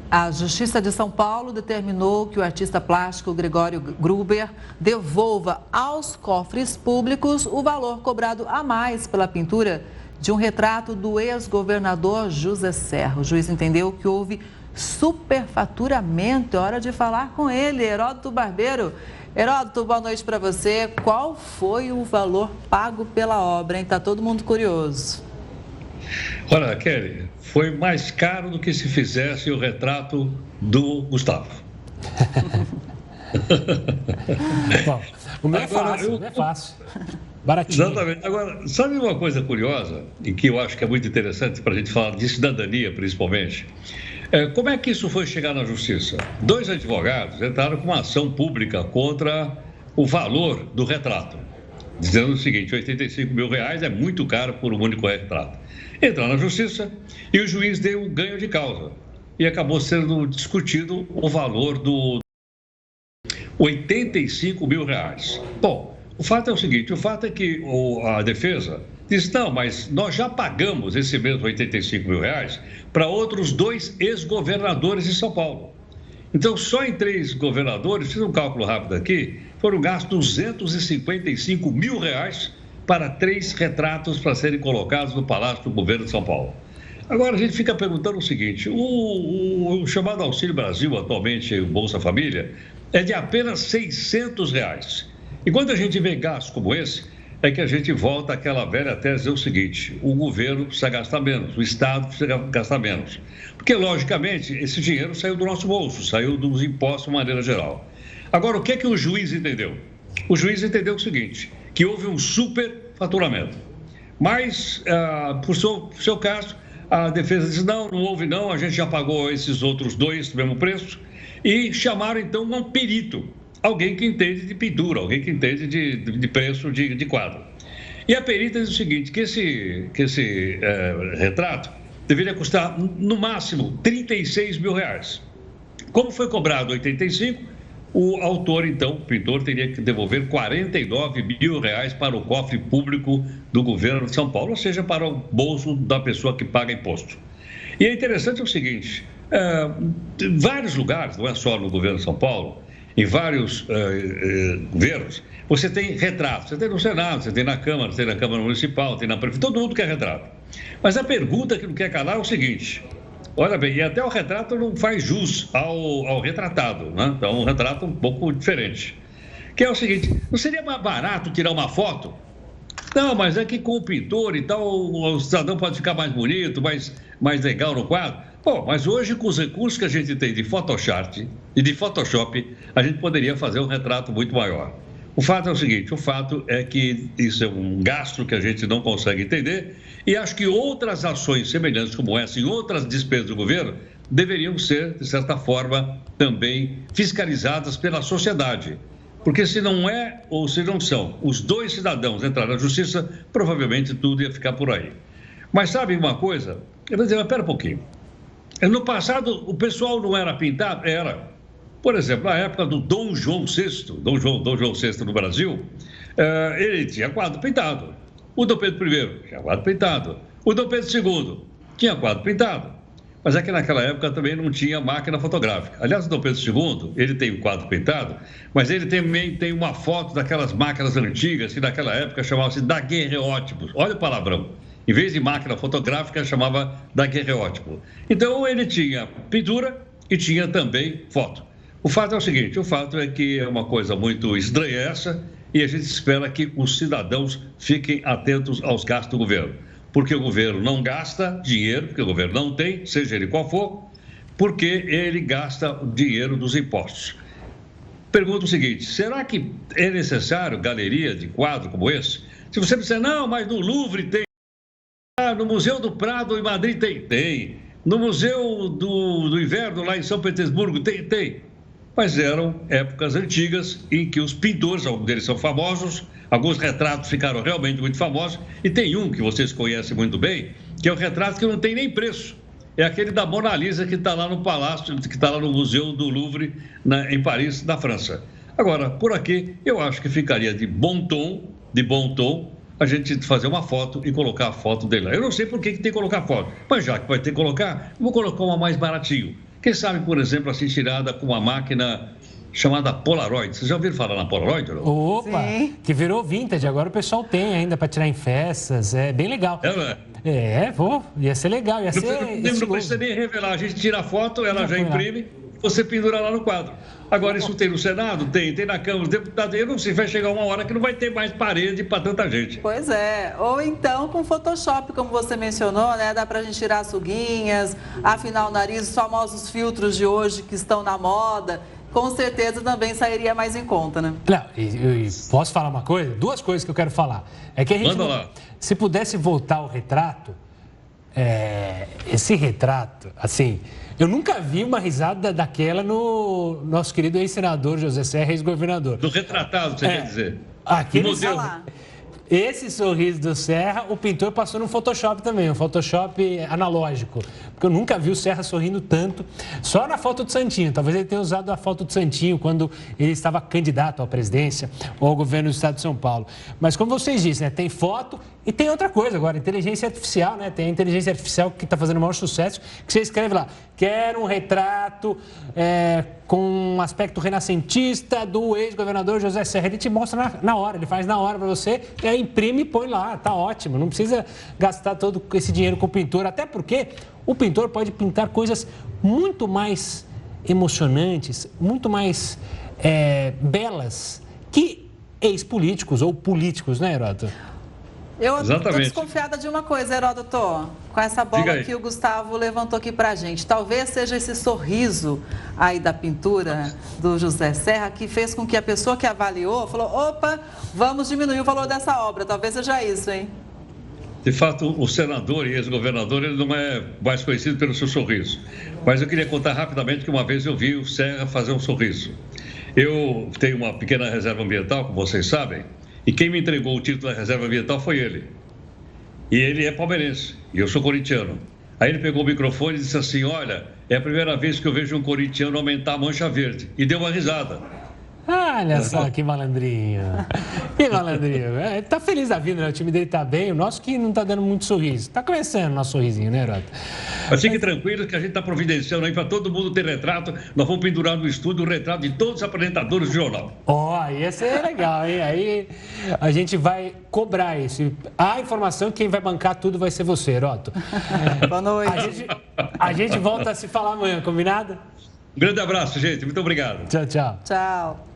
A Justiça de São Paulo determinou que o artista plástico Gregório Gruber devolva aos cofres públicos o valor cobrado a mais pela pintura de um retrato do ex-governador José Serra. O juiz entendeu que houve superfaturamento. É hora de falar com ele, Heródoto Barbeiro. Heródoto, boa noite para você. Qual foi o valor pago pela obra, hein? Tá todo mundo curioso. Olha, Kelly, foi mais caro do que se fizesse o retrato do Gustavo. Bom, o meu é fácil. Baratinho. Exatamente. Agora, sabe uma coisa curiosa, e que eu acho que é muito interessante para a gente falar de cidadania, principalmente? Como é que isso foi chegar na justiça? 2 advogados entraram com uma ação pública contra o valor do retrato, dizendo o seguinte: R$85 mil é muito caro por um único retrato. Entraram na justiça e o juiz deu um ganho de causa e acabou sendo discutido o valor do R$85 mil. Bom, o fato é o seguinte: o fato é que a defesa diz, não, mas nós já pagamos esse mesmo R$85 mil para outros 2 ex-governadores de São Paulo. Então, só em 3 governadores, fiz um cálculo rápido aqui, foram gastos R$255 mil para 3 retratos para serem colocados no Palácio do Governo de São Paulo. Agora, a gente fica perguntando o seguinte: o chamado Auxílio Brasil, atualmente o Bolsa Família, é de apenas R$600. E quando a gente vê gastos como esse, é que a gente volta àquela velha tese, é o seguinte: o governo precisa gastar menos, o Estado precisa gastar menos. Porque, logicamente, esse dinheiro saiu do nosso bolso, saiu dos impostos de maneira geral. Agora, o que é que o juiz entendeu? O juiz entendeu o seguinte: que houve um superfaturamento. Mas, por seu caso, a defesa disse, não houve não, a gente já pagou esses outros 2 do mesmo preço, e chamaram, então, um perito, alguém que entende de pintura, alguém que entende de preço de quadro. E a perita diz o seguinte, que esse retrato deveria custar, no máximo, R$36 mil. Como foi cobrado 85, o autor, então, o pintor, teria que devolver R$49 mil para o cofre público do governo de São Paulo, ou seja, para o bolso da pessoa que paga imposto. E é interessante o seguinte, em vários lugares, não é só no governo de São Paulo, em vários governos, você tem retratos. Você tem no Senado, você tem na Câmara, você tem na Câmara Municipal, tem na Prefeitura, todo mundo quer retrato. Mas a pergunta que não quer calar é o seguinte: olha bem, e até o retrato não faz jus ao retratado, né? Então, um retrato um pouco diferente. Que é o seguinte: não seria mais barato tirar uma foto? Não, mas é que com o pintor e tal, o cidadão pode ficar mais bonito, mais legal no quadro. Bom, mas hoje, com os recursos que a gente tem de Photoshop e de Photoshop, a gente poderia fazer um retrato muito maior. O fato é o seguinte: o fato é que isso é um gasto que a gente não consegue entender e acho que outras ações semelhantes como essa em outras despesas do governo deveriam ser, de certa forma, também fiscalizadas pela sociedade. Porque se não é ou se não são os 2 cidadãos entrarem na justiça, provavelmente tudo ia ficar por aí. Mas sabe uma coisa? Eu vou dizer, mas espera um pouquinho. No passado, o pessoal não era pintado? Era. Por exemplo, na época do Dom João VI, Dom João VI no Brasil, ele tinha quadro pintado. O Dom Pedro I tinha quadro pintado. O Dom Pedro II tinha quadro pintado. Mas é que naquela época também não tinha máquina fotográfica. Aliás, o Dom Pedro II, ele tem o quadro pintado, mas ele também tem uma foto daquelas máquinas antigas que naquela época chamavam-se daguerreótipos. Olha o palavrão. Em vez de máquina fotográfica, chamava daguerreótipo. Então, ele tinha pintura e tinha também foto. O fato é o seguinte: o fato é que é uma coisa muito estranha essa e a gente espera que os cidadãos fiquem atentos aos gastos do governo. Porque o governo não gasta dinheiro, porque o governo não tem, seja ele qual for, porque ele gasta o dinheiro dos impostos. Pergunto o seguinte: será que é necessário galeria de quadro como esse? Se você disser, não, mas no Louvre tem, no Museu do Prado em Madrid tem, no Museu do Inverno lá em São Petersburgo tem. Mas eram épocas antigas em que os pintores, alguns deles são famosos, alguns retratos ficaram realmente muito famosos, e tem um que vocês conhecem muito bem, que é o retrato que não tem nem preço. É aquele da Mona Lisa que está lá no Palácio, que está lá no Museu do Louvre, em Paris, na França. Agora, por aqui, eu acho que ficaria de bom tom, a gente fazer uma foto e colocar a foto dele lá. Eu não sei por que tem que colocar foto, mas já que vai ter que colocar, vou colocar uma mais baratinho. Quem sabe, por exemplo, assim, tirada com uma máquina chamada Polaroid. Vocês já ouviram falar na Polaroid? Não? Opa, sim. Que virou vintage, agora o pessoal tem ainda para tirar em festas, é bem legal. Ia ser legal, não precisa nem revelar, a gente tira a foto, ela já imprime, você pendura lá no quadro. Agora, isso tem no Senado? Tem na Câmara dos Deputados. Eu não sei, vai chegar uma hora que não vai ter mais parede para tanta gente. Pois é, ou então com Photoshop, como você mencionou, né? Dá para a gente tirar as ruguinhas, afinar o nariz, os famosos filtros de hoje que estão na moda. Com certeza também sairia mais em conta, né? Não, e posso falar uma coisa? Duas coisas que eu quero falar. É que a gente, se pudesse voltar ao retrato, esse retrato, assim, eu nunca vi uma risada daquela no nosso querido ex-senador José Serra, ex-governador. Do retratado, você quer dizer? Aquele modelo. Esse sorriso do Serra, o pintor passou no Photoshop também, um Photoshop analógico. Porque eu nunca vi o Serra sorrindo tanto, só na foto do Santinho. Talvez ele tenha usado a foto do Santinho quando ele estava candidato à presidência ou ao governo do estado de São Paulo. Mas como vocês disseram, né, tem foto e tem outra coisa agora, inteligência artificial, né? Tem a inteligência artificial que está fazendo o maior sucesso, que você escreve lá, quero um retrato com um aspecto renascentista do ex-governador José Serra. Ele te mostra na hora, ele faz na hora para você, e aí imprime e põe lá, tá ótimo. Não precisa gastar todo esse dinheiro com o pintor, até porque o pintor pode pintar coisas muito mais emocionantes, muito mais belas que ex-políticos ou políticos, né, Heródoto? Eu estou desconfiada de uma coisa, Heródoto, com essa bola que o Gustavo levantou aqui pra gente. Talvez seja esse sorriso aí da pintura do José Serra que fez com que a pessoa que avaliou falou, opa, vamos diminuir o valor dessa obra. Talvez seja isso, hein? De fato, o senador e ex-governador, ele não é mais conhecido pelo seu sorriso. Mas eu queria contar rapidamente que uma vez eu vi o Serra fazer um sorriso. Eu tenho uma pequena reserva ambiental, como vocês sabem, e quem me entregou o título da reserva ambiental foi ele. E ele é palmeirense, e eu sou corintiano. Aí ele pegou o microfone e disse assim, olha, é a primeira vez que eu vejo um corintiano aumentar a mancha verde. E deu uma risada. Olha só que malandrinho. Que malandrinho. Tá feliz da vida, né? O time dele tá bem. O nosso que não tá dando muito sorriso. Tá começando o nosso sorrisinho, né, Heródoto? Mas fique tranquilo que a gente tá providenciando aí para todo mundo ter retrato. Nós vamos pendurar no estúdio o retrato de todos os apresentadores do jornal. Ia ser legal, hein? Aí a gente vai cobrar isso. A informação que quem vai bancar tudo vai ser você, Heródoto. Boa noite. A gente volta a se falar amanhã, combinado? Um grande abraço, gente. Muito obrigado. Tchau, tchau. Tchau.